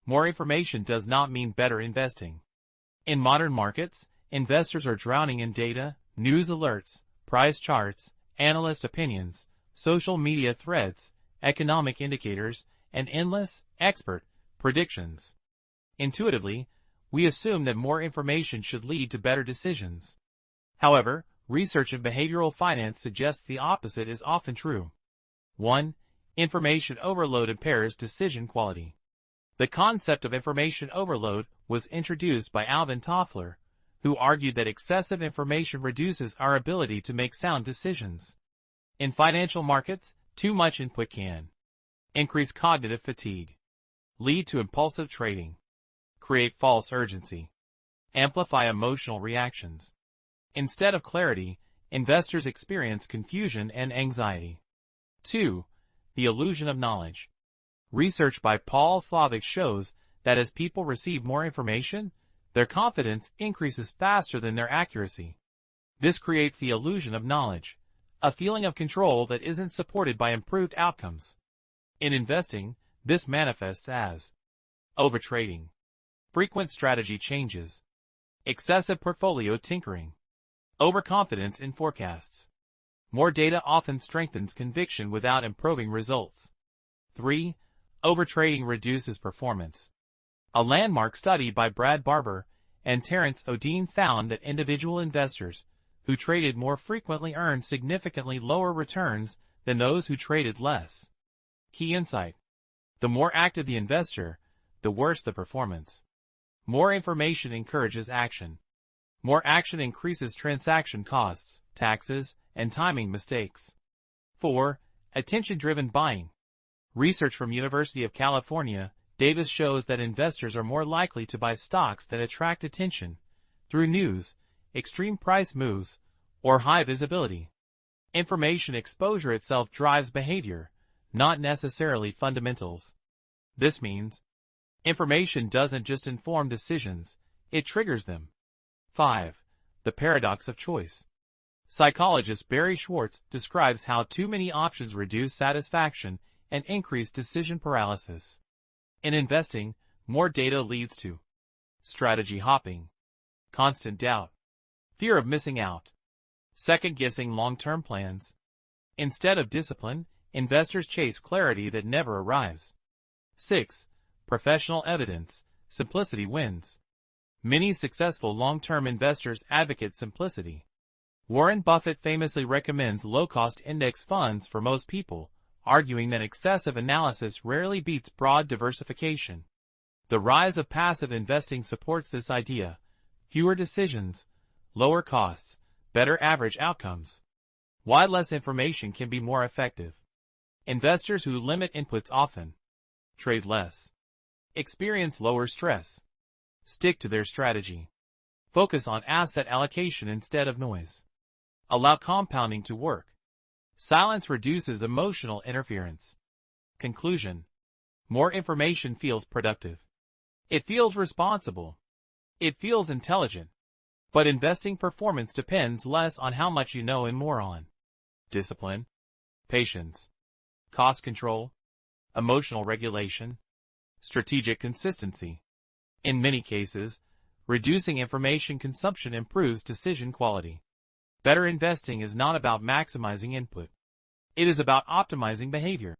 More information does not mean better investing. In modern markets, investors are drowning in data, news alerts, price charts, analyst opinions, social media threads, economic indicators, and endless, expert predictions. Intuitively, we assume that more information should lead to better decisions. However, research in behavioral finance suggests the opposite is often true. 1. Information overload impairs decision quality. The concept of information overload was introduced by Alvin Toffler, who argued that excessive information reduces our ability to make sound decisions. In financial markets, too much input can increase cognitive fatigue, lead to impulsive trading, create false urgency, amplify emotional reactions. Instead of clarity, investors experience confusion and anxiety. 2. The illusion of knowledge. Research by Paul Slovic shows that as people receive more information, their confidence increases faster than their accuracy. This creates the illusion of knowledge, a feeling of control that isn't supported by improved outcomes. In investing, this manifests as overtrading, frequent strategy changes, excessive portfolio tinkering, overconfidence in forecasts. More data often strengthens conviction without improving results. 3. Overtrading reduces performance. A landmark study by Brad Barber and Terence O'Dean found that individual investors who traded more frequently earned significantly lower returns than those who traded less. Key insight: the more active the investor, the worse the performance. More information encourages action. More action increases transaction costs, taxes, and timing mistakes. 4. Attention-driven buying. Research from University of California, Davis shows that investors are more likely to buy stocks that attract attention through news, extreme price moves, or high visibility. Information exposure itself drives behavior, not necessarily fundamentals. This means information doesn't just inform decisions, it triggers them. 5. The paradox of choice. Psychologist Barry Schwartz describes how too many options reduce satisfaction and increase decision paralysis. In investing, more data leads to strategy hopping, constant doubt, fear of missing out, second-guessing long-term plans. Instead of discipline, investors chase clarity that never arrives. 6. Professional evidence. Simplicity wins. Many successful long-term investors advocate simplicity. Warren Buffett famously recommends low-cost index funds for most people, arguing that excessive analysis rarely beats broad diversification. The rise of passive investing supports this idea: fewer decisions, lower costs, better average outcomes. Why less information can be more effective. Investors who limit inputs often trade less, experience lower stress, stick to their strategy, focus on asset allocation instead of noise, allow compounding to work. Silence reduces emotional interference. Conclusion: more information feels productive. It feels responsible. It feels intelligent. But investing performance depends less on how much you know and more on discipline, patience, cost control, emotional regulation, strategic consistency. In many cases, reducing information consumption improves decision quality. Better investing is not about maximizing input. It is about optimizing behavior.